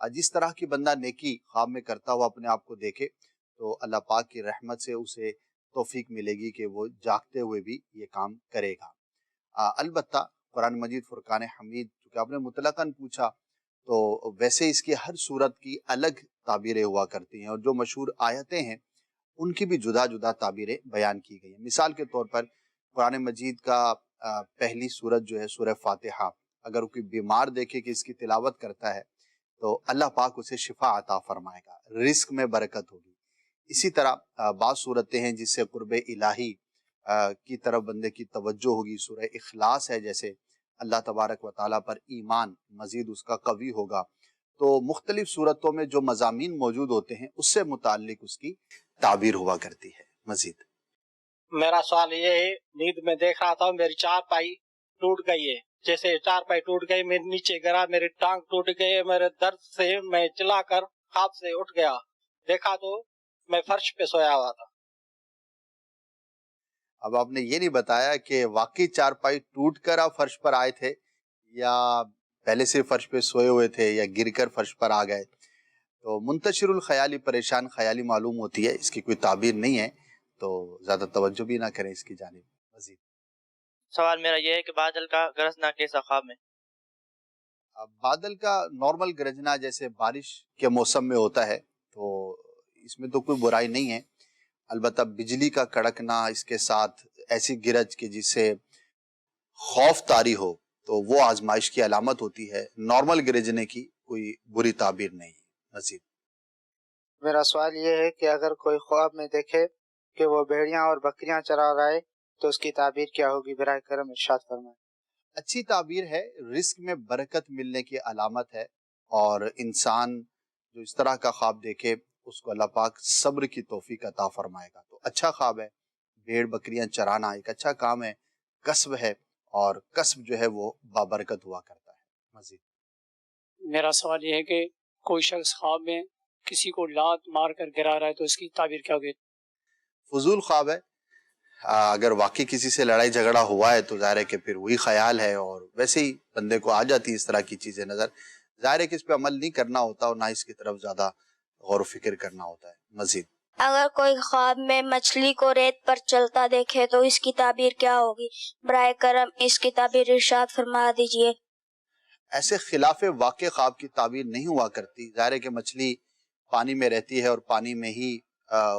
جس طرح کی بندہ نیکی خواب میں کرتا ہوا اپنے آپ کو دیکھے تو اللہ پاک کی رحمت سے اسے توفیق ملے گی کہ وہ جاگتے ہوئے بھی یہ کام کرے گا۔ البتہ قرآن مجید فرقان حمید، چونکہ آپ نے مطلقاً پوچھا تو ویسے اس کی ہر صورت کی الگ تعبیریں ہوا کرتی ہیں، اور جو مشہور آیتیں ہیں ان کی بھی جدا جدا تعبیریں بیان کی گئی ہیں۔ مثال کے طور پر قرآن مجید کا پہلی سورت جو ہے سورہ فاتحہ، اگر کوئی بیمار دیکھے کہ اس کی تلاوت کرتا ہے تو اللہ پاک اسے شفا عطا فرمائے گا، رزق میں برکت ہوگی۔ اسی طرح بعض صورتیں ہیں جس سے قرب الہی کی طرف بندے کی توجہ ہوگی، سورہ اخلاص ہے جیسے، اللہ تبارک و تعالیٰ پر ایمان مزید اس کا قوی ہوگا۔ تو مختلف صورتوں میں جو مضامین موجود ہوتے ہیں اس سے متعلق اس کی تعبیر ہوا کرتی ہے۔ مزید میرا سوال یہ ہے، نیند میں دیکھ رہا تھا میری چار پائی ٹوٹ گئی ہے، جیسے چار پائی ٹوٹ گئی، میں نیچے گرا، میری ٹانگ ٹوٹ گئی، میرے درد سے میں چلا کر خواب سے اٹھ گیا، دیکھا تو میں فرش پہ سویا ہوا تھا۔ اب آپ نے یہ نہیں بتایا کہ واقعی چار پائی ٹوٹ کر آپ فرش پر آئے تھے یا پہلے سے فرش پہ سوئے ہوئے تھے یا گر کر فرش پر آ گئے۔ تو منتشر الخیالی، پریشان خیالی معلوم ہوتی ہے، اس کی کوئی تعبیر نہیں ہے، تو زیادہ توجہ بھی نہ کریں اس کی جانب۔ مزید سوال میرا یہ ہے کہ بادل کا گرجنا کیسا خواب میں؟ بادل کا نارمل گرجنا جیسے بارش کے موسم میں ہوتا ہے، تو اس میں تو کوئی برائی نہیں ہے، البتہ بجلی کا کڑکنا، اس کے ساتھ ایسی گرج کہ جس سے خوف طاری ہو، تو وہ آزمائش کی علامت ہوتی ہے۔ نارمل گرجنے کی کوئی بری تعبیر نہیں ہے۔ مزید میرا سوال یہ ہے کہ اگر کوئی خواب میں دیکھے کہ وہ بھیڑیاں اور بکریاں چرا رہا ہے تو اس کی تعبیر کیا ہوگی؟ براہ کرم ارشاد فرمائیں۔ اچھی تعبیر ہے، رزق میں برکت ملنے کی علامت ہے، اور انسان جو اس طرح کا خواب دیکھے اس کو اللہ پاک صبر کی توفیق عطا فرمائے گا۔ تو اچھا خواب ہے، بھیڑ بکریاں چرانا ایک اچھا کام ہے، کسب ہے، اور کسب جو ہے وہ بابرکت ہوا کرتا ہے۔ مزید میرا سوال یہ ہے کہ کوئی شخص خواب میں کسی کو لات مار کر گرا رہا ہے تو اس کی تعبیر کیا ہوگی؟ فضول خواب ہے، اگر واقعی کسی سے لڑائی جھگڑا ہوا ہے تو ظاہر ہے کہ پھر وہی خیال ہے، اور ویسے ہی بندے کو آ جاتی اس طرح کی چیزیں نظر، ظاہر ہے کہ اس پہ عمل نہیں کرنا ہوتا اور نہ اس کی طرف زیادہ غور و فکر کرنا ہوتا ہے۔ مزید اگر کوئی خواب میں مچھلی کو ریت پر چلتا دیکھے تو اس کی تعبیر کیا ہوگی؟ براہ کرم اس کی تعبیر ارشاد فرما دیجئے۔ ایسے خلاف واقع خواب کی تعبیر نہیں ہوا کرتی، ظاہر ہے کہ مچھلی پانی میں رہتی ہے اور پانی میں ہی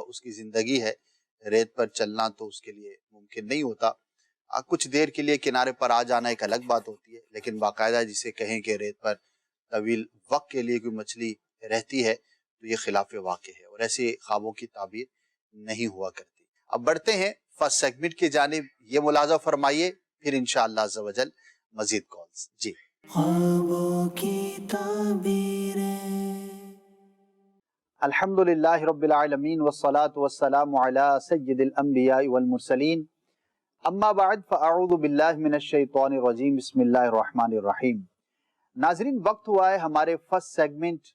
اس کی زندگی ہے، ریت پر چلنا تو اس کے لیے ممکن نہیں ہوتا۔ کچھ دیر کے لیے کنارے پر آ جانا ایک الگ بات ہوتی ہے، لیکن باقاعدہ جسے کہیں کہ ریت پر طویل وقت کے لیے کوئی مچھلی رہتی ہے تو یہ خلاف واقع ہے، اور ایسے خوابوں کی تعبیر نہیں ہوا کرتی۔ اب بڑھتے ہیں فرسٹ سیگمنٹ کی جانب، یہ ملاحظہ فرمائیے، پھر انشاءاللہ عز و جل مزید کالز۔ جی خوابوں کی تعبیریں۔ الحمدللہ رب العالمین والصلاة والسلام علی سید الانبیاء والمرسلین، اما بعد فاعوذ باللہ من الشیطان الرجیم، بسم اللہ الرحمن الرحیم۔ ناظرین، وقت ہوا ہے ہمارے فرسٹ سیگمنٹ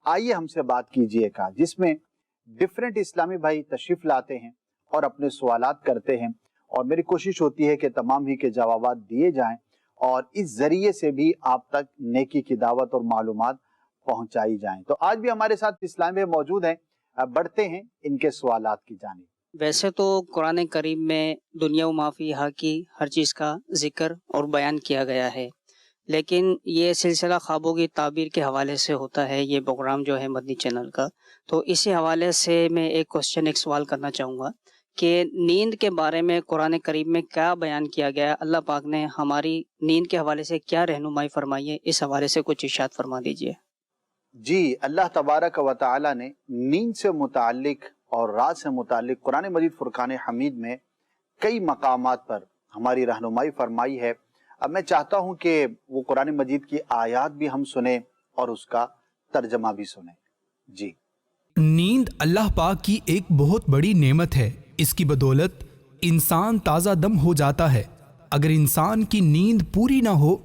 آئیے ہم سے بات کیجئے کا، جس میں ڈیفرنٹ اسلامی بھائی تشریف لاتے ہیں اور اپنے سوالات کرتے ہیں، اور میری کوشش ہوتی ہے کہ تمام ہی کے جوابات دیے جائیں اور اس ذریعے سے بھی آپ تک نیکی کی دعوت اور معلومات پہنچائی جائیں۔ تو آج بھی ہمارے ساتھ اسلام بھائی موجود ہیں، بڑھتے ہیں ان کے سوالات کی جانب۔ ویسے تو قرآن کریم میں دنیا و ما فیہا کی ہر چیز کا ذکر اور بیان کیا گیا ہے، لیکن یہ سلسلہ خوابوں کی تعبیر کے حوالے سے ہوتا ہے، یہ پروگرام جو ہے مدنی چینل کا، تو اسی حوالے سے میں ایک سوال کرنا چاہوں گا کہ نیند کے بارے میں قرآن کریم میں کیا بیان کیا گیا ہے، اللہ پاک نے ہماری نیند کے حوالے سے کیا رہنمائی فرمائی ہے، اس حوالے سے کچھ ارشاد فرما دیجیے۔ جی، اللہ تبارک و تعالی نے نیند سے متعلق اور رات سے متعلق قرآن مجید فرقان حمید میں کئی مقامات پر ہماری رہنمائی فرمائی ہے۔ اب میں چاہتا ہوں کہ وہ قرآن مجید کی آیات بھی ہم سنیں اور اس کا ترجمہ بھی سنیں۔ جی، نیند اللہ پاک کی ایک بہت بڑی نعمت ہے، اس کی بدولت انسان تازہ دم ہو جاتا ہے۔ اگر انسان کی نیند پوری نہ ہو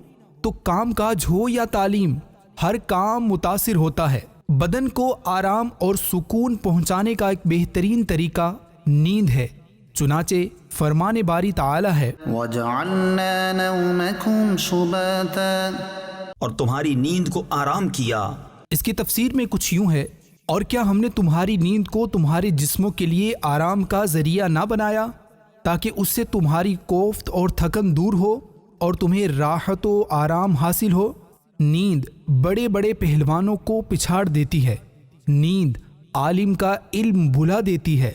تو کام کاج ہو یا تعلیم، ہر کام متاثر ہوتا ہے۔ بدن کو آرام اور سکون پہنچانے کا ایک بہترین طریقہ نیند ہے، چنانچہ فرمان باری تعالی ہے، وَجَعَلْنَا نَوْمَكُمْ سُبَاتًا، اور تمہاری نیند کو آرام کیا، اس کی تفسیر میں کچھ یوں ہے: اور کیا ہم نے تمہاری نیند کو تمہارے جسموں کے لیے آرام کا ذریعہ نہ بنایا تاکہ اس سے تمہاری کوفت اور تھکن دور ہو اور تمہیں راحت و آرام حاصل ہو؟ نیند بڑے بڑے پہلوانوں کو پچھاڑ دیتی ہے، نیند عالم کا علم بھلا دیتی ہے،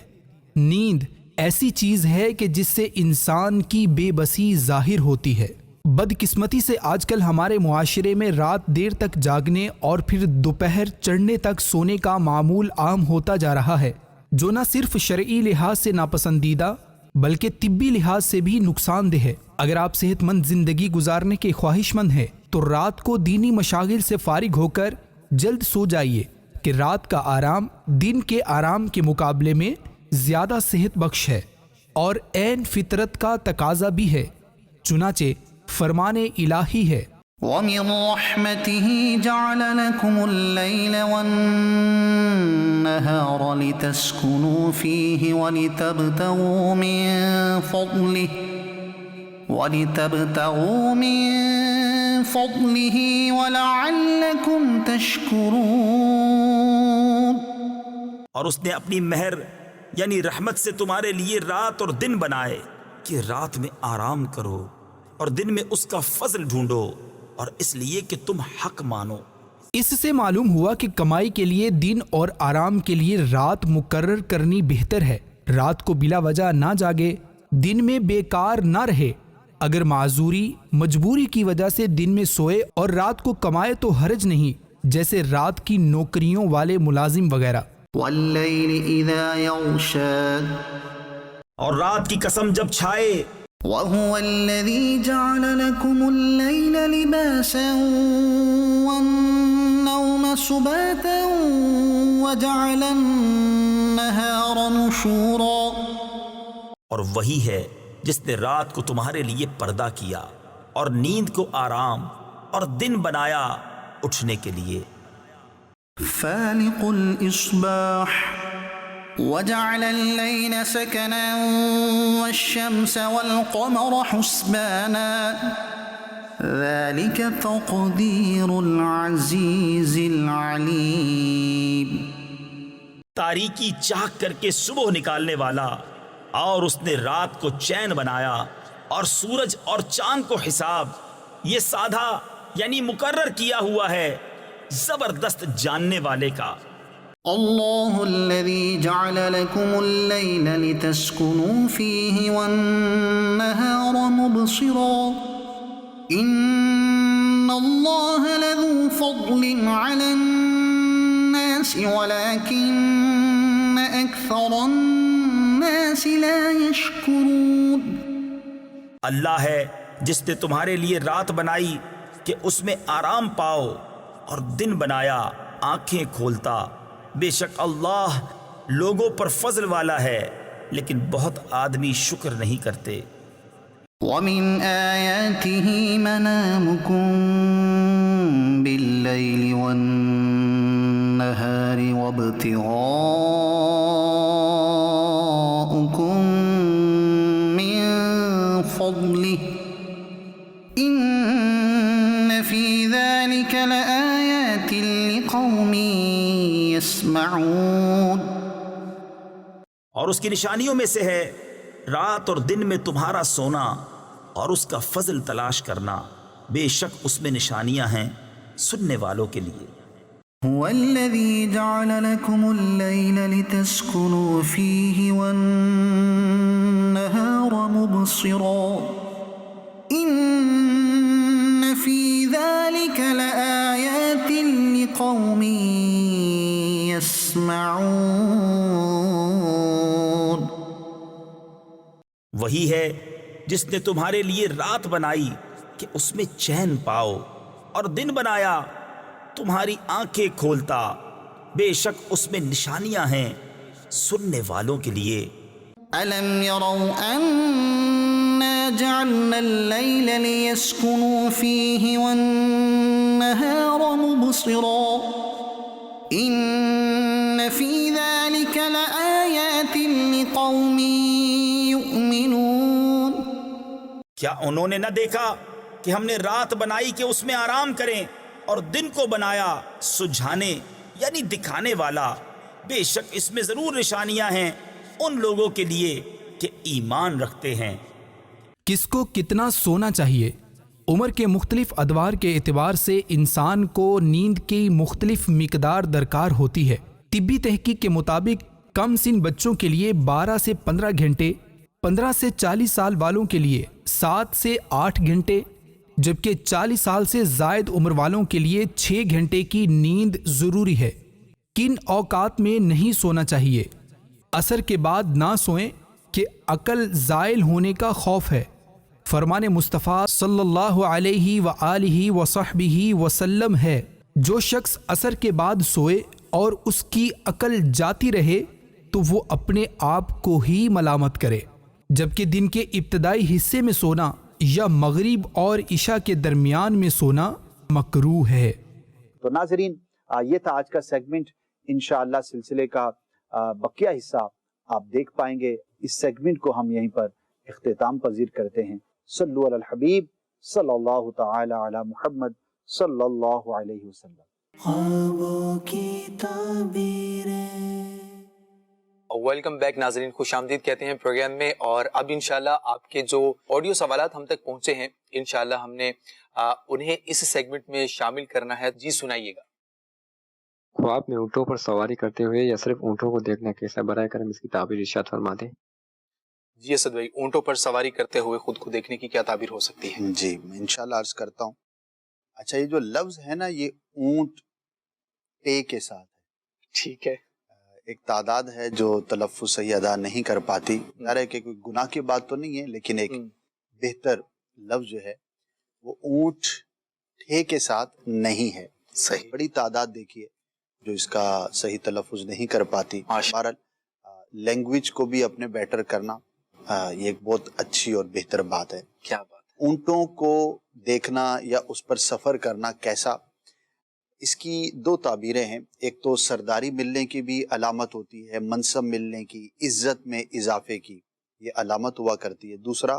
نیند ایسی چیز ہے کہ جس سے انسان کی بے بسی ظاہر ہوتی ہے۔ بدقسمتی سے آج کل ہمارے معاشرے میں رات دیر تک جاگنے اور پھر دوپہر چڑھنے تک سونے کا معمول عام ہوتا جا رہا ہے، جو نہ صرف شرعی لحاظ سے ناپسندیدہ بلکہ طبی لحاظ سے بھی نقصان دہ ہے۔ اگر آپ صحت مند زندگی گزارنے کے خواہش مند ہیں تو رات کو دینی مشاغل سے فارغ ہو کر جلد سو جائیے کہ رات کا آرام دن کے آرام کے مقابلے میں زیادہ صحت بخش ہے اور عین فطرت کا تقاضا بھی ہے۔ چنانچہ فرمان الہی ہے: وَمِن رَحْمَتِهِ جَعَلَ لَكُمُ اللَّيْلَ وَالنَّهَارَ لِتَسْكُنُوا فِيهِ وَلِتَبْتَغُوا مِن فَضْلِهِ وَلَعَلَّكُمْ تَشْكُرُونَ۔ اور اس نے اپنی مہر یعنی رحمت سے تمہارے لیے رات اور دن بنائے کہ رات میں آرام کرو اور دن میں اس کا فضل ڈھونڈو، اور اس لیے کہ تم حق مانو۔ اس سے معلوم ہوا کہ کمائی کے لیے دن اور آرام کے لیے رات مقرر کرنی بہتر ہے۔ رات کو بلا وجہ نہ جاگے، دن میں بیکار نہ رہے۔ اگر معذوری مجبوری کی وجہ سے دن میں سوئے اور رات کو کمائے تو حرج نہیں، جیسے رات کی نوکریوں والے ملازم وغیرہ۔ وَاللَّيْلِ إِذَا يَغْشَى، اور رات کی قسم جب چھائے۔ وَهُوَ الَّذِي جَعَلَ لَكُمُ اللَّيْلَ لِبَاسًا وَالنَّوْمَ سُبَاتًا وَجَعَلَ النَّهَارَ نُشُورًا۔ اور وہی ہے جس نے رات کو تمہارے لیے پردہ کیا اور نیند کو آرام اور دن بنایا اٹھنے کے لیے۔ فالق الإصباح وجعل الليل سكنا والشمس والقمر حسبانا ذلك تقدير العزيز العليم۔ تاریکی چاک کر کے صبح نکالنے والا، اور اس نے رات کو چین بنایا اور سورج اور چاند کو حساب، یہ سادھا یعنی مقرر کیا ہوا ہے زبردست جاننے والے کا۔ اللہ الذي جعل لكم الليل لتسكنوا فيه والنهار مبصرا ان اللہ لذو فضل على الناس ولكن اکثر الناس لا يشكرون۔ اللہ ہے جس نے تمہارے لیے رات بنائی کہ اس میں آرام پاؤ اور دن بنایا آنکھیں کھولتا، بے شک اللہ لوگوں پر فضل والا ہے لیکن بہت آدمی شکر نہیں کرتے۔ وَمِنْ آيَاتِهِ مَنَامُكُمْ بِاللَّيْلِ وَالنَّهَارِ وَابْتِغَاؤُكُمْ مِنْ فَضْلِهِ إِنَّ فِي ذَلِكَ لَآيَاتٍ لِقَوْمٍ يَسْمَعُونَ۔ اور اس کی نشانیوں میں سے ہے رات اور دن میں تمہارا سونا اور اس کا فضل تلاش کرنا، بے شک اس میں نشانیاں ہیں سننے والوں کے لیے۔ هو الذي جعل لكم الليل لتسكنوا فيه والنهار مبصرا إن في ذلك لآيات لقوم يسمعون۔ وہی ہے جس نے تمہارے لیے رات بنائی کہ اس میں چین پاؤ اور دن بنایا تمہاری آنکھیں کھولتا، بے شک اس میں نشانیاں ہیں سننے والوں کے لیے۔ أَلَمْ يَرَوْا أَنَّا جَعَلْنَا اللَّيْلَ لِيَسْكُنُوا فِيهِ وَالنَّهَارَ مُبْصِرًا إِنَّ فِي ذَلِكَ لَآيَاتٍ لِقَوْمٍ يُؤْمِنُونَ۔ کیا انہوں نے نہ دیکھا کہ ہم نے رات بنائی کہ اس میں آرام کریں اور دن کو بنایا سجھانے یعنی دکھانے والا، بے شک اس میں ضرور نشانیاں ہیں ان لوگوں کے لیے کہ ایمان رکھتے ہیں۔ کس کو کتنا سونا چاہیے؟ عمر کے مختلف ادوار کے اعتبار سے انسان کو نیند کی مختلف مقدار درکار ہوتی ہے۔ طبی تحقیق کے مطابق کم سن بچوں کے لیے 12 سے 15 گھنٹے، 15 سے 40 سال والوں کے لیے 7 سے 8 گھنٹے، جبکہ 40 سال سے زائد عمر والوں کے لیے 6 گھنٹے کی نیند ضروری ہے۔ کن اوقات میں نہیں سونا چاہیے؟ عصر کے بعد نہ سوئیں کہ عقل زائل ہونے کا خوف ہے۔ فرمان مصطفیٰ صلی اللہ علیہ وآلہ وصحبہ وسلم ہے، جو شخص عصر کے بعد سوئے اور اس کی عقل جاتی رہے تو وہ اپنے آپ کو ہی ملامت کرے، جبکہ دن کے ابتدائی حصے میں سونا یا مغرب اور عشاء کے درمیان میں سونا مکروہ ہے۔ تو ناظرین، یہ تھا آج کا سیگمنٹ۔ انشاءاللہ سلسلے کا بقیہ حصہ آپ دیکھ پائیں گے۔ اس سیگمنٹ کو ہم یہیں پر اختتام پذیر کرتے ہیں۔ صلو علی الحبیب صلی اللہ تعالی علی محمد صلی اللہ علیہ وسلم۔ خوابوں کی تعبیریں۔ ویلکم بیک ناظرین، خوش آمدید کہتے ہیں پروگرام میں، اور اب انشاءاللہ آپ کے جو آڈیو سوالات ہم تک پہنچے ہیں انشاءاللہ ہم نے انہیں اس سیگمنٹ میں شامل کرنا ہے۔ جی سنائیے گا۔ خواب میں اونٹوں پر سواری کرتے ہوئے یا صرف اونٹوں کو دیکھنا کیسا؟ برائے کرم اس کی تعبیر ارشاد فرما دیں۔ جی اسد بھائی، اونٹوں پر سواری کرتے ہوئے خود کو دیکھنے کی کیا تعبیر ہو سکتی ہے؟ جی میں انشاءاللہ عرض کرتا ہوں۔ اچھا، یہ جو لفظ ہے نا، یہ اونٹ ٹے کے ساتھ ہے۔ ٹھیک ہے۔ ایک تعداد ہے جو تلفظ صحیح ادا نہیں کر پاتی۔ ظاہر ہے کہ کوئی گناہ کی بات تو نہیں ہے، لیکن ایک بہتر لفظ جو ہے وہ اونٹ ٹھے کے ساتھ نہیں ہے۔ صحیح۔ بڑی تعداد دیکھیے جو اس کا صحیح تلفظ نہیں کر پاتی۔ بہرحال لینگویج کو بھی اپنے بیٹر کرنا یہ ایک بہت اچھی اور بہتر بات ہے۔ کیا بات ہے؟ اونٹوں کو دیکھنا یا اس پر سفر کرنا کیسا، اس کی دو تعبیریں ہیں۔ ایک تو سرداری ملنے کی بھی علامت ہوتی ہے، منصب ملنے کی، عزت میں اضافے کی یہ علامت ہوا کرتی ہے۔ دوسرا،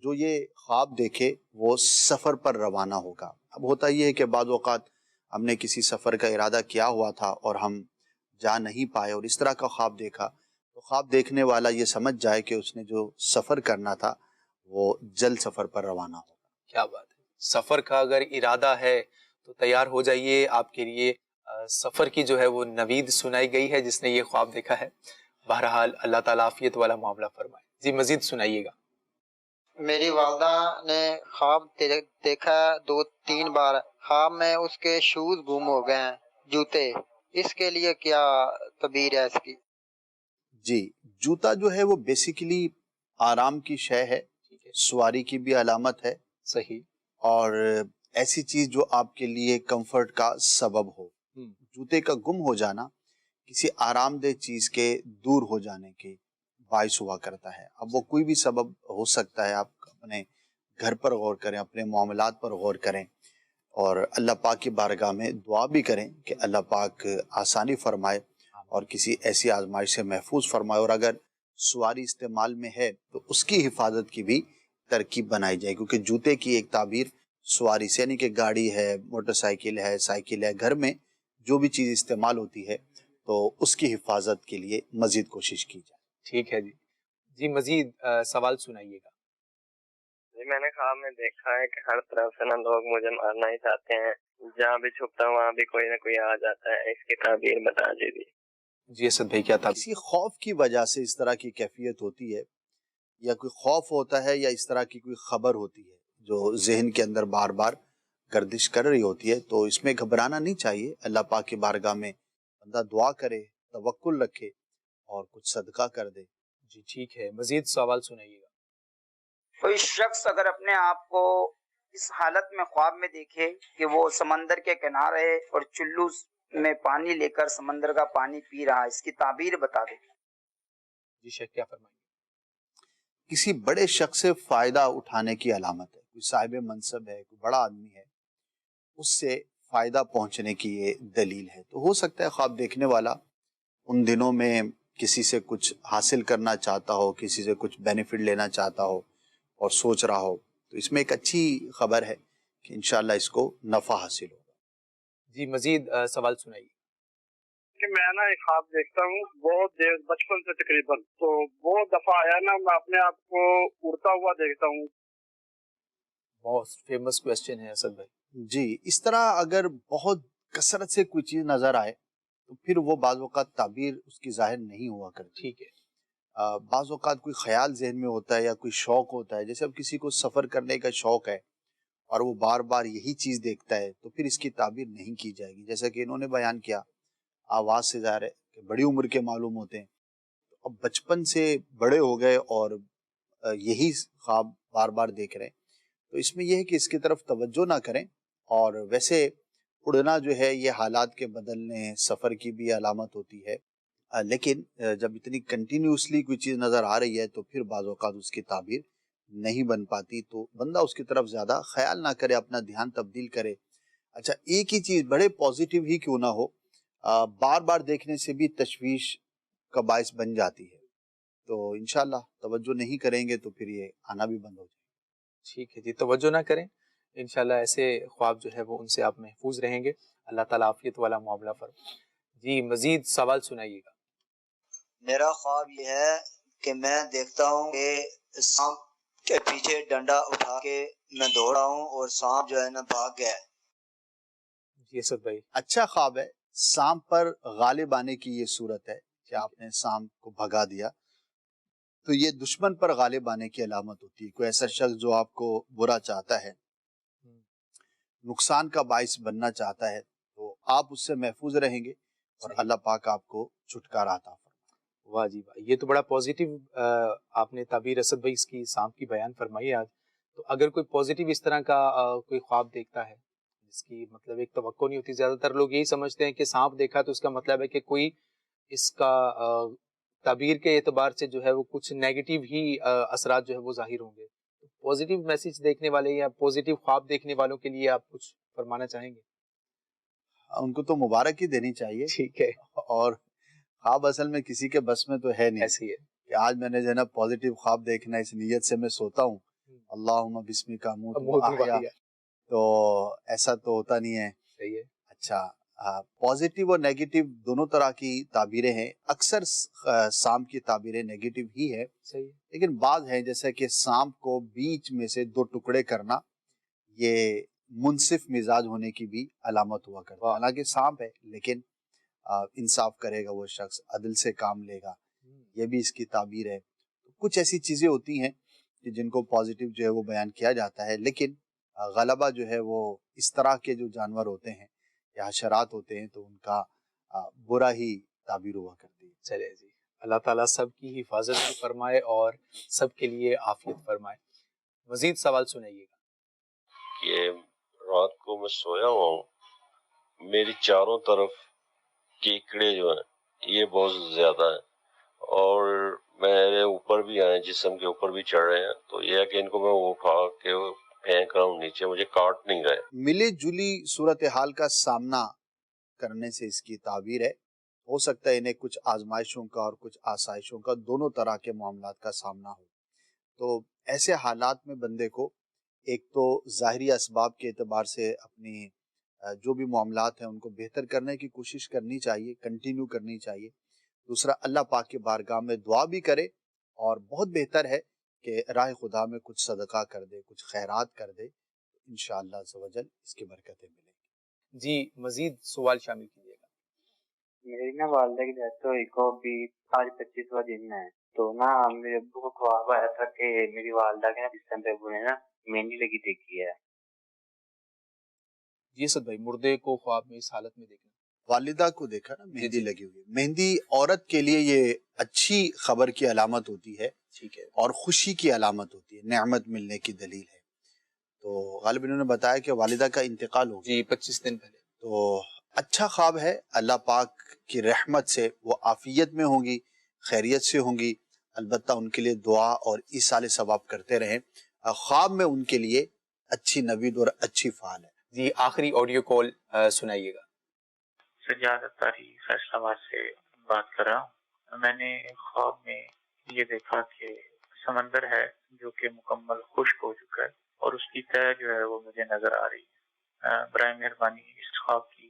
جو یہ خواب دیکھے وہ سفر پر روانہ ہوگا۔ اب ہوتا یہ ہے کہ بعض اوقات ہم نے کسی سفر کا ارادہ کیا ہوا تھا اور ہم جا نہیں پائے اور اس طرح کا خواب دیکھا، تو خواب دیکھنے والا یہ سمجھ جائے کہ اس نے جو سفر کرنا تھا وہ جلد سفر پر روانہ ہوگا۔ کیا بات ہے! سفر کا اگر ارادہ ہے تو تیار ہو جائیے، آپ کے لیے سفر کی جو ہے وہ نوید سنائی گئی ہے جس نے یہ خواب دیکھا ہے۔ بہرحال اللہ تعالیٰ عافیت والا معاملہ فرمائے۔ جی مزید سنائیے گا۔ میری والدہ نے خواب دیکھا 2-3 بار۔ خواب میں اس کے شوز گم ہو گئے ہیں، جوتے، اس کے لیے کیا تعبیر ہے اس کی؟ جی، جوتا جو ہے وہ بیسیکلی آرام کی شے ہے، سواری کی بھی علامت ہے۔ صحیح۔ اور ایسی چیز جو آپ کے لیے کمفرٹ کا سبب ہو۔ جوتے کا گم ہو جانا کسی آرام دہ چیز کے دور ہو جانے کے باعث ہوا کرتا ہے۔ اب وہ کوئی بھی سبب ہو سکتا ہے، آپ اپنے گھر پر غور کریں، اپنے معاملات پر غور کریں اور اللہ پاک کی بارگاہ میں دعا بھی کریں کہ اللہ پاک آسانی فرمائے اور کسی ایسی آزمائش سے محفوظ فرمائے، اور اگر سواری استعمال میں ہے تو اس کی حفاظت کی بھی ترکیب بنائی جائے، کیونکہ جوتے کی ایک تعبیر سواری سے، یعنی کہ گاڑی ہے، موٹر سائیکل ہے، سائیکل ہے، گھر میں جو بھی چیز استعمال ہوتی ہے تو اس کی حفاظت کے لیے مزید کوشش کی جائے۔ ٹھیک ہے جی۔ جی مزید سوال سنائیے گا۔ جی میں نے خواب میں دیکھا ہے کہ ہر طرف سے نا لوگ مجھے مارنا ہی چاہتے ہیں، جہاں بھی چھپتا ہوں وہاں بھی کوئی نہ کوئی آ جاتا ہے، اس کی تعبیر بتا دیجیے۔ جی اسد بھائی کیا تعبیر؟ کسی خوف کی وجہ سے اس طرح کی کیفیت ہوتی ہے، یا کوئی خوف ہوتا ہے یا اس طرح کی کوئی خبر ہوتی ہے جو ذہن کے اندر بار بار گردش کر رہی ہوتی ہے، تو اس میں گھبرانا نہیں چاہیے۔ اللہ پاک کی بارگاہ میں بندہ دعا کرے، توکل رکھے اور کچھ صدقہ کر دے۔ جی ٹھیک ہے، مزید سوال سنائیے گا۔ کوئی شخص اگر اپنے آپ کو اس حالت میں خواب میں دیکھے کہ وہ سمندر کے کنارے اور چلو میں پانی لے کر سمندر کا پانی پی رہا ہے، اس کی تعبیر بتا دیں۔ جی شیخ کیا فرمائیں گے؟ کسی بڑے شخص سے فائدہ اٹھانے کی علامت ہے، کوئی صاحب منصب ہے، کوئی بڑا آدمی ہے، اس سے فائدہ پہنچنے کی یہ دلیل ہے۔ تو ہو سکتا ہے خواب دیکھنے والا ان دنوں میں کسی سے کچھ حاصل کرنا چاہتا ہو، کسی سے کچھ بینیفٹ لینا چاہتا ہو اور سوچ رہا ہو، تو اس میں ایک اچھی خبر ہے کہ انشاءاللہ اس کو نفع حاصل ہو۔ جی مزید سوال سنائیے. کہ میں نا ایک خواب دیکھتا ہوں بہت دیر بچپن سے تقریباً، تو بہت دفعہ آیا نا میں اپنے آپ کو اڑتا ہوا دیکھتا ہوں. بہت فیمس کویسچن ہے اسد بھائی. جی اس طرح اگر بہت کثرت سے کوئی چیز نظر آئے تو پھر وہ بعض اوقات تعبیر اس کی ظاہر نہیں ہوا کرتی. ٹھیک ہے. بعض اوقات کوئی خیال ذہن میں ہوتا ہے یا کوئی شوق ہوتا ہے، جیسے اب کسی کو سفر کرنے کا شوق ہے اور وہ بار بار یہی چیز دیکھتا ہے تو پھر اس کی تعبیر نہیں کی جائے گی. جیسا کہ انہوں نے بیان کیا آواز سے ظاہر ہے کہ بڑی عمر کے معلوم ہوتے ہیں، اب بچپن سے بڑے ہو گئے اور یہی خواب بار بار دیکھ رہے ہیں، تو اس میں یہ ہے کہ اس کی طرف توجہ نہ کریں. اور ویسے اڑنا جو ہے یہ حالات کے بدلنے سفر کی بھی علامت ہوتی ہے، لیکن جب اتنی کنٹینیوسلی کوئی چیز نظر آ رہی ہے تو پھر بعض اوقات اس کی تعبیر نہیں بن پاتی، تو بندہ اس کی طرف زیادہ خیال نہ کرے، اپنا دھیان تبدیل کرے. اچھا ایک ہی چیز بڑے پازیٹیو ہی کیوں نہ ہو، بار بار دیکھنے سے بھی تشویش کا باعث بن جاتی ہے، تو انشاءاللہ توجہ نہیں کریں گے تو پھر یہ آنا بھی بند ہو جائے. ٹھیک ہے جی، توجہ نہ کریں، انشاءاللہ ایسے خواب جو ہے وہ ان سے آپ محفوظ رہیں گے. اللہ تعالیٰ عافیت والا معاملہ فرمائے. جی مزید سوال سنائیے گا. میرا خواب یہ ہے کہ میں دیکھتا ہوں کہ سانپ کے پیچھے ڈنڈا اٹھا کے میں دوڑا ہوں اور سانپ جو ہے نا بھاگ گیا ہے. جی اسد بھائی اچھا خواب ہے. سانپ پر غالب آنے کی یہ صورت ہے کہ آپ نے سانپ کو بھگا دیا، تو یہ دشمن پر غالب آنے کی علامت ہوتی ہے. کوئی ایسا شخص جو آپ کو برا چاہتا ہے، نقصان کا باعث بننا چاہتا ہے، تو آپ اس سے محفوظ رہیں گے اور اللہ پاک آپ کو چھٹکارا عطا فرمائے. واہ جی واہ، یہ تو بڑا پازیٹیو آپ نے تعبیر اسد بھائی اس کی سانپ کی بیان فرمائی آج. تو اگر کوئی پازیٹیو اس طرح کا کوئی خواب دیکھتا ہے جس کی مطلب ایک توقع نہیں ہوتی، زیادہ تر لوگ یہی سمجھتے ہیں کہ سانپ دیکھا تو اس کا مطلب ہے کہ کوئی اس کا تعبیر کے اعتبار سے جو ہے وہ کچھ نیگیٹو ہی اثرات جو ہے وہ ظاہر ہوں گے. پازیٹیو میسج دیکھنے والے یا پازیٹیو خواب دیکھنے والوں کے لیے آپ کچھ فرمانا چاہیں گے؟ ان کو تو مبارک ہی دینی چاہیے. ٹھیک ہے. اور خواب اصل میں کسی کے بس میں تو ہے نہیں. ایسی ہے کہ آج میں نے جو ہے نا پازیٹیو خواب دیکھنا اس نیت سے میں سوتا ہوں اللہم بسمک اموت واحیا، تو ایسا تو ہوتا نہیں ہے. صحیح ہے. اچھا پازیٹیو اور نیگیٹو دونوں طرح کی تعبیریں ہیں. اکثر سانپ کی تعبیریں نیگیٹو ہی ہے، لیکن بعض ہیں جیسے کہ سانپ کو بیچ میں سے دو ٹکڑے کرنا، یہ منصف مزاج ہونے کی بھی علامت ہوا کرتا ہے. حالانکہ سانپ ہے لیکن انصاف کرے گا وہ شخص، عدل سے کام لے گا، یہ بھی اس کی تعبیر ہے. کچھ ایسی چیزیں ہوتی ہیں کہ جن کو پازیٹیو جو ہے وہ بیان کیا جاتا ہے، لیکن غلبہ جو ہے وہ اس طرح کے جو جانور ہوتے ہیں یا حشرات ہوتے ہیں تو ان کا برا ہی تعبیر ہوا کرتی ہے. چلے جی، اللہ تعالیٰ سب کی حفاظت بھی فرمائے اور سب کے لیے عافیت فرمائے. مزید سوال سنائیے گا. کہ رات کو میں سویا ہوا ہوں، میری چاروں طرف کیکڑے جو ہیں یہ بہت زیادہ ہیں اور میرے اوپر بھی آئے، جسم کے اوپر بھی چڑھ رہے ہیں، تو یہ ہے کہ ان کو میں اٹھا کے پھینک رہا ہوں نیچے، مجھے کاٹ نہیں رہے. ملی جلی صورتحال کا سامنا کرنے سے اس کی تعبیر ہے. ہو سکتا ہے انہیں کچھ آزمائشوں کا اور کچھ آسائشوں کا، دونوں طرح کے معاملات کا سامنا ہو. تو ایسے حالات میں بندے کو ایک تو ظاہری اسباب کے اعتبار سے اپنی جو بھی معاملات ہیں ان کو بہتر کرنے کی کوشش کرنی چاہیے، کنٹینیو کرنی چاہیے. دوسرا اللہ پاک کے بارگاہ میں دعا بھی کرے، اور بہت بہتر ہے کہ راہ خدا میں کچھ صدقہ کر دے، کچھ خیرات کر دے، انشاءاللہ عز و جل اس کی برکتیں ملیں گی. جی مزید سوال شامل کیجیے گا. میری نا والدہ کی ڈیتھ ہوئی کو بھی آج 25واں دن ہے، تو نا میرے ابو کو خواب آیا تھا کہ میری والدہ کے نا جسم پہ ابو نے نا مہندی لگی دیکھی ہے. جی سد بھائی، مردے کو خواب میں اس حالت میں دیکھنا، والدہ کو دیکھا نا مہندی لگی ہوئی. مہندی عورت کے لیے یہ اچھی خبر کی علامت ہوتی ہے، ٹھیک ہے، اور خوشی کی علامت ہوتی ہے، نعمت ملنے کی دلیل ہے. تو غالب انہوں نے بتایا کہ والدہ کا انتقال ہو گیا جی 25 دن پہلے. تو اچھا خواب ہے. اللہ پاک کی رحمت سے وہ عافیت میں ہوں گی، خیریت سے ہوں گی. البتہ ان کے لیے دعا اور ایصال ثواب کرتے رہیں. خواب میں ان کے لیے اچھی نوید اور اچھی فعال ہے. جی آخری آڈیو کال سنائیے گا. سجاد اتاری فیصل آباد سے بات کر رہا ہوں. میں نے خواب میں یہ دیکھا کہ سمندر ہے جو کہ مکمل خشک ہو چکا ہے اور اس کی تہ جو ہے وہ مجھے نظر آ رہی ہے. برائے مہربانی اس خواب کی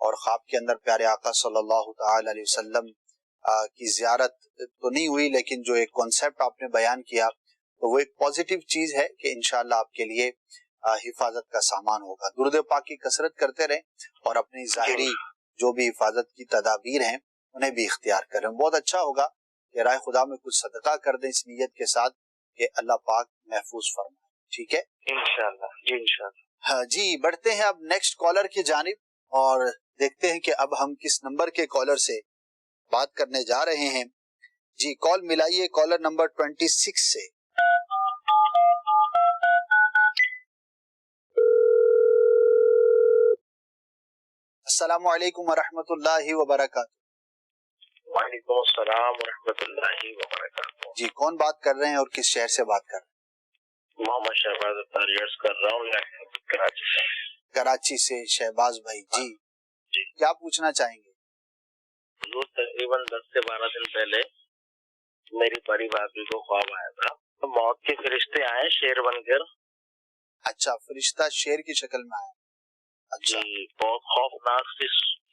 اور خواب کے اندر پیارے آقا صلی اللہ تعالی علیہ وسلم کی زیارت تو نہیں ہوئی، لیکن جو ایک کانسیپٹ آپ نے بیان کیا تو وہ ایک پازیٹیو چیز ہے کہ انشاءاللہ آپ کے لیے حفاظت کا سامان ہوگا۔ درود پاک کی کثرت کرتے رہیں اور اپنی ظاہری جو بھی حفاظت کی تدابیر ہیں انہیں بھی اختیار کریں۔ بہت اچھا ہوگا کہ رائے خدا میں کچھ صدقہ کر دیں اس نیت کے ساتھ کہ اللہ پاک محفوظ فرمائے، ٹھیک ہے انشاءاللہ جی انشاءاللہ۔ ہاں جی، بڑھتے ہیں اب نیکسٹ کالر کی جانب اور دیکھتے ہیں کہ اب ہم کس نمبر کے کالر سے بات کرنے جا رہے ہیں۔ جی کال ملائیے کالر نمبر 26 سے۔ السلام علیکم ورحمۃ اللہ وبرکاتہ۔ وعلیکم السلام ورحمۃ اللہ وبرکاتہ۔ جی کون بات کر رہے ہیں اور کس شہر سے بات کر رہے ہیں؟ محمد شہباز اختر یس کر رہا ہوں کراچی سے۔ کراچی سے شہباز بھائی جی کیا پوچھنا چاہیں گے؟ حضور تقریباً 10 سے 12 دن پہلے میری بڑی بھابھی کو خواب آیا تھا، موت کے فرشتے آئے شیر بن کر۔ اچھا، فرشتہ شیر کی شکل میں آیا؟ جی بہت خوفناک سی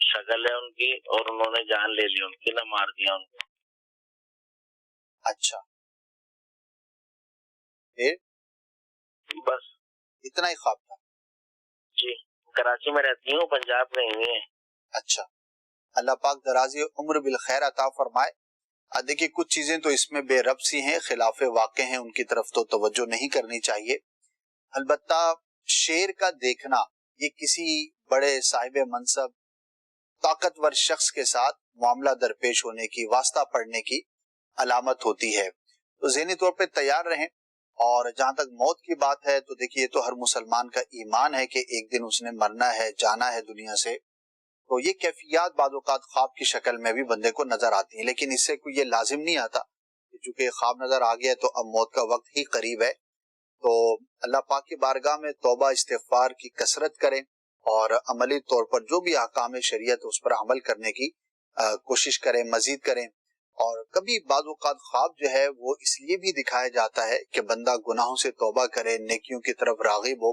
شکل ہے ان کی، اور انہوں نے جان لے لی ان کی، نہ مار دیا ان کو۔ اچھا پھر بس اتنا ہی خواب تھا؟ جی کراچی میں رہتی ہوں، پنجاب میں ہی ہے۔ اچھا، اللہ پاک درازی عمر بالخیر عطا فرمائے۔ دیکھیے کچھ چیزیں تو اس میں بے ربط سی ہیں، خلاف واقع ہیں، ان کی طرف تو توجہ نہیں کرنی چاہیے۔ البتہ شیر کا دیکھنا یہ کسی بڑے صاحب منصب طاقتور شخص کے ساتھ معاملہ درپیش ہونے کی، واسطہ پڑنے کی علامت ہوتی ہے، تو ذہنی طور پہ تیار رہیں۔ اور جہاں تک موت کی بات ہے تو دیکھیے یہ تو ہر مسلمان کا ایمان ہے کہ ایک دن اس نے مرنا ہے، جانا ہے دنیا سے، تو یہ کیفیات بعض اوقات خواب کی شکل میں بھی بندے کو نظر آتی ہیں، لیکن اس سے کوئی یہ لازم نہیں آتا کہ چونکہ خواب نظر آ گیا تو اب موت کا وقت ہی قریب ہے۔ تو اللہ پاک کی بارگاہ میں توبہ استغفار کی کثرت کریں اور عملی طور پر جو بھی احکام شریعت اس پر عمل کرنے کی کوشش کریں، مزید کریں۔ اور کبھی بعض اوقات خواب جو ہے وہ اس لیے بھی دکھایا جاتا ہے کہ بندہ گناہوں سے توبہ کرے، نیکیوں کی طرف راغب ہو،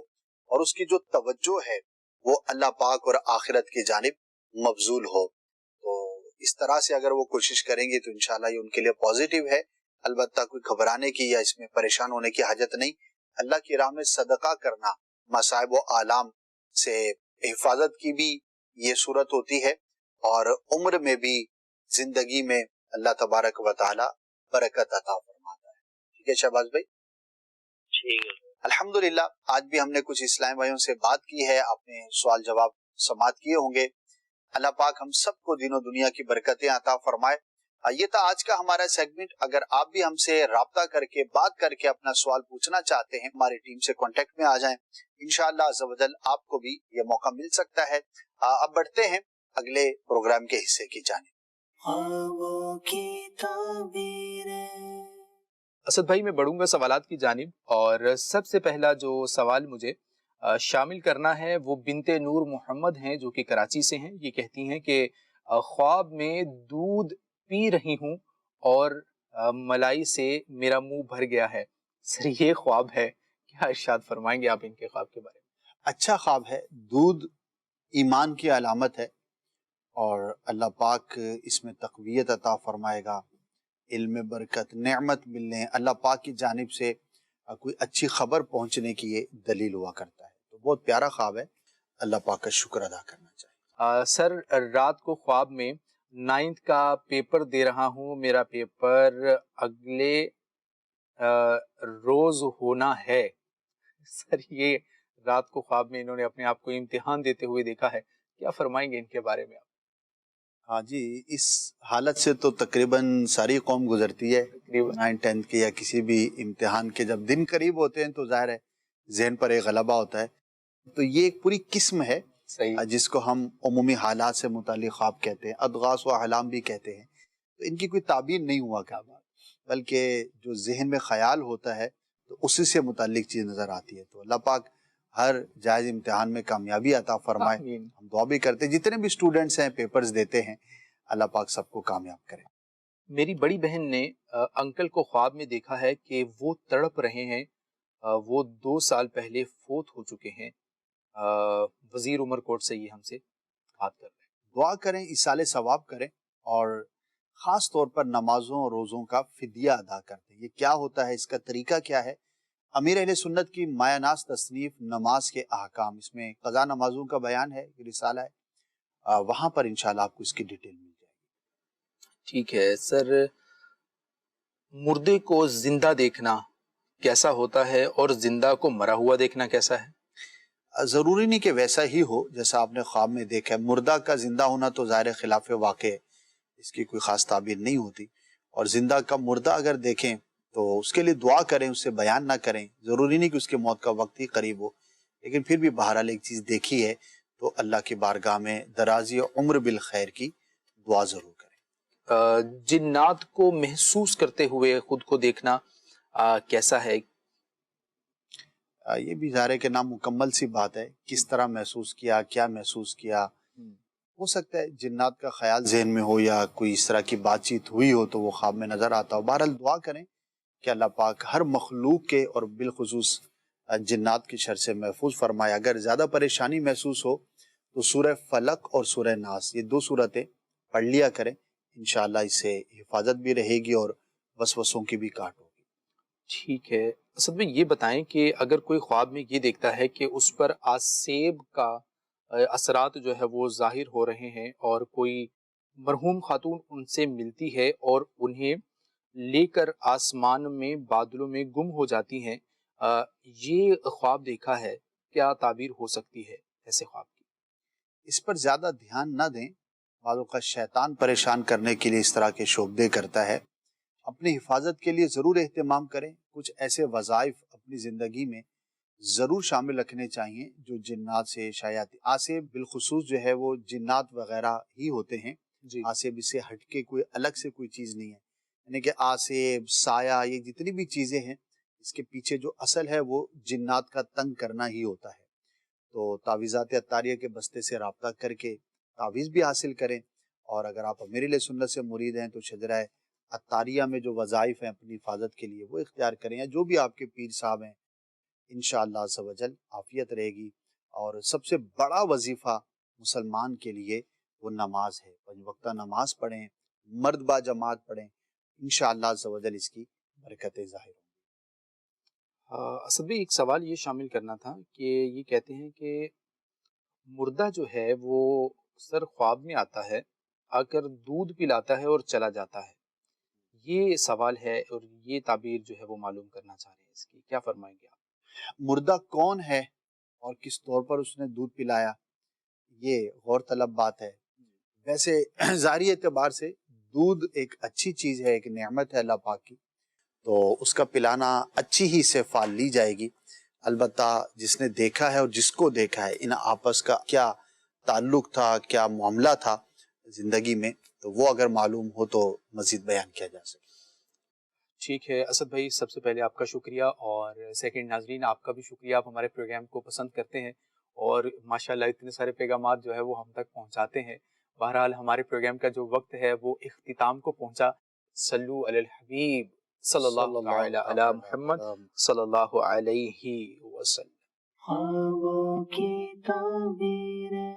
اور اس کی جو توجہ ہے وہ اللہ پاک اور آخرت کی جانب مبذول ہو۔ تو اس طرح سے اگر وہ کوشش کریں گے تو انشاءاللہ یہ ان کے لیے پازیٹیو ہے۔ البتہ کوئی گھبرانے کی یا اس میں پریشان ہونے کی حاجت نہیں۔ اللہ کی راہ میں صدقہ کرنا مصائب و آلام سے حفاظت کی بھی یہ صورت ہوتی ہے، اور عمر میں بھی، زندگی میں اللہ تبارک و تعالی برکت عطا فرماتا ہے۔ ٹھیک ہے شہباز بھائی؟ ٹھیک ہے الحمدللہ، آج بھی ہم نے کچھ اسلامی بھائیوں سے بات کی ہے، آپ نے سوال جواب سماعت کیے ہوں گے۔ اللہ پاک ہم سب کو دین و دنیا کی برکتیں عطا فرمائے۔ یہ تھا آج کا ہمارا سیگمنٹ۔ اگر آپ بھی ہم سے رابطہ کر کے بات کر کے اپنا سوال پوچھنا چاہتے ہیں، ہماری ٹیم سے کانٹیکٹ میں آ جائیں، انشاءاللہ عز و جل آپ کو بھی یہ موقع مل سکتا ہے۔ اب بڑھتے ہیں اگلے پروگرام کے حصے کی جانب۔ اسد بھائی میں بڑھوں گا سوالات کی جانب، اور سب سے پہلا جو سوال مجھے شامل کرنا ہے وہ بنت نور محمد ہیں جو کہ کراچی سے ہیں۔ یہ کہتی ہیں کہ خواب میں دودھ پی رہی ہوں اور ملائی سے میرا منہ بھر گیا ہے۔ سر یہ خواب ہے، کیا ارشاد فرمائیں گے آپ ان کے خواب کے بارے میں؟ اچھا خواب ہے۔ دودھ ایمان کی علامت ہے اور اللہ پاک اس میں تقویت عطا فرمائے گا، علم برکت نعمت ملنے، اللہ پاک کی جانب سے کوئی اچھی خبر پہنچنے کی یہ دلیل ہوا کرتا ہے۔ تو بہت پیارا خواب ہے، اللہ پاک کا شکر ادا کرنا چاہیے۔ سر رات کو خواب میں 9th کا پیپر دے رہا ہوں، میرا پیپر اگلے روز ہونا ہے۔ سر یہ رات کو خواب میں انہوں نے اپنے آپ کو امتحان دیتے ہوئے دیکھا ہے، کیا فرمائیں گے ان کے بارے میں آپ؟ ہاں جی، اس حالت سے تو تقریباً ساری قوم گزرتی ہے، 9th 10th کے یا کسی بھی امتحان کے جب دن قریب ہوتے ہیں تو ظاہر ہے ذہن پر ایک غلبہ ہوتا ہے۔ تو یہ ایک پوری قسم ہے جس کو ہم عمومی حالات سے متعلق خواب کہتے ہیں، اضغاث و احلام بھی کہتے ہیں۔ تو ان کی کوئی تعبیر نہیں ہوا کرتی، بلکہ جو ذہن میں خیال ہوتا ہے تو اسی سے متعلق چیز نظر آتی ہے۔ تو اللہ پاک ہر جائز امتحان میں کامیابی عطا فرمائے۔ ہم دعا بھی کرتے ہیں جتنے بھی اسٹوڈنٹس ہیں پیپرز دیتے ہیں، اللہ پاک سب کو کامیاب کرے۔ میری بڑی بہن نے انکل کو خواب میں دیکھا ہے کہ وہ تڑپ رہے ہیں، وہ 2 سال پہلے فوت ہو چکے ہیں۔ وزیر عمر کوٹ سے یہ ہم سے بات کر رہے ہیں۔ دعا کریں، ایصال ثواب کریں، اور خاص طور پر نمازوں اور روزوں کا فدیہ ادا کرتے ہیں۔ یہ کیا ہوتا ہے، اس کا طریقہ کیا ہے؟ امیر اہل سنت کی مایہ ناز تصنیف نماز کے احکام، اس میں قضا نمازوں کا بیان ہے، یہ رسالہ ہے، وہاں پر انشاءاللہ آپ کو اس کی ڈیٹیل مل جائے گی۔ ٹھیک ہے سر، مردے کو زندہ دیکھنا کیسا ہوتا ہے اور زندہ کو مرا ہوا دیکھنا کیسا ہے؟ ضروری نہیں کہ ویسا ہی ہو جیسا آپ نے خواب میں دیکھا ہے۔ مردہ کا زندہ ہونا تو ظاہر خلاف واقع ہے، اس کی کوئی خاص تعبیر نہیں ہوتی، اور زندہ کا مردہ اگر دیکھیں تو اس کے لیے دعا کریں، اس سے بیان نہ کریں۔ ضروری نہیں کہ اس کے موت کا وقت ہی قریب ہو، لیکن پھر بھی بہرحال ایک چیز دیکھی ہے تو اللہ کی بارگاہ میں درازی عمر بالخیر کی دعا ضرور کریں۔ جنات کو محسوس کرتے ہوئے خود کو دیکھنا کیسا ہے؟ یہ بھی ظاہر ہے کہ نامکمل سی بات ہے، کس طرح محسوس کیا، کیا محسوس کیا۔ ہو سکتا ہے جنات کا خیال ذہن میں ہو یا کوئی اس طرح کی بات چیت ہوئی ہو تو وہ خواب میں نظر آتا ہو۔ بہرحال دعا کریں کہ اللہ پاک ہر مخلوق کے اور بالخصوص جنات کی شر سے محفوظ فرمائے۔ اگر زیادہ پریشانی محسوس ہو تو سورہ فلق اور سورہ ناس، یہ 2 سورتیں پڑھ لیا کریں، انشاءاللہ اس سے حفاظت بھی رہے گی اور وسوسوں کی بھی کاٹ ہوگی۔ ٹھیک ہے اسد بھائی، یہ بتائیں کہ اگر کوئی خواب میں یہ دیکھتا ہے کہ اس پر آسیب کا اثرات جو ہے وہ ظاہر ہو رہے ہیں اور کوئی مرحوم خاتون ان سے ملتی ہے اور انہیں لے کر آسمان میں بادلوں میں گم ہو جاتی ہیں، یہ خواب دیکھا ہے، کیا تعبیر ہو سکتی ہے ایسے خواب کی؟ اس پر زیادہ دھیان نہ دیں، بعض اوقات شیطان پریشان کرنے کے لیے اس طرح کے شعبدے کرتا ہے۔ اپنی حفاظت کے لیے ضرور اہتمام کریں، کچھ ایسے وظائف اپنی زندگی میں ضرور شامل رکھنے چاہیے جو جنات سے شایعات آسیب بالخصوص جو ہے وہ جنات وغیرہ ہی ہوتے ہیں۔ آسیب اس سے ہٹ کے کوئی الگ سے کوئی چیز نہیں ہے، یعنی کہ آسیب، سایہ، یہ جتنی بھی چیزیں ہیں اس کے پیچھے جو اصل ہے وہ جنات کا تنگ کرنا ہی ہوتا ہے۔ تو تعویذات عطاریہ کے بستے سے رابطہ کر کے تعویذ بھی حاصل کریں، اور اگر آپ امیر اہل سنت سے مرید ہیں تو شجرہ عطاریہ میں جو وظائف ہیں اپنی حفاظت کے لیے وہ اختیار کریں، یا جو بھی آپ کے پیر صاحب ہیں، انشاءاللہ عز و جل عافیت رہے گی۔ اور سب سے بڑا وظیفہ مسلمان کے لیے وہ نماز ہے، 5 وقتہ نماز پڑھیں، مرد با جماعت پڑھیں، انشاءاللہ عز و جل اس کی برکتیں ظاہر ہوں۔ اسد بھائی، ایک سوال یہ شامل کرنا تھا کہ یہ کہتے ہیں کہ مردہ جو ہے وہ سر خواب میں آتا ہے، آ کر دودھ پلاتا ہے اور چلا جاتا ہے، یہ سوال ہے اور یہ تعبیر جو ہے وہ معلوم کرنا چاہ رہے ہیں، اس کی کیا فرمائیں گے آپ؟ مردہ کون ہے اور کس طور پر اس نے دودھ پلایا، یہ غور طلب بات ہے۔ ویسے ظاہری اعتبار سے دودھ ایک اچھی چیز ہے، ایک نعمت ہے اللہ پاک کی، تو اس کا پلانا اچھی ہی سے فال لی جائے گی۔ البتہ جس نے دیکھا ہے اور جس کو دیکھا ہے، ان آپس کا کیا تعلق تھا، کیا معاملہ تھا زندگی میں، تو وہ اگر معلوم ہو تو مزید بیان کیا جا سکے۔ ٹھیک ہے اسد بھائی، سب سے پہلے آپ کا شکریہ، اور سیکنڈ ناظرین آپ کا بھی شکریہ، آپ ہمارے پروگرام کو پسند کرتے ہیں اور ماشاءاللہ اتنے سارے پیغامات جو ہے وہ ہم تک پہنچاتے ہیں۔ بہرحال ہمارے پروگرام کا جو وقت ہے وہ اختتام کو پہنچا۔ صلو علی الحبیب صلی اللہ علی محمد صلی اللہ علیہ وسلم۔ خوابوں کی تعبیریں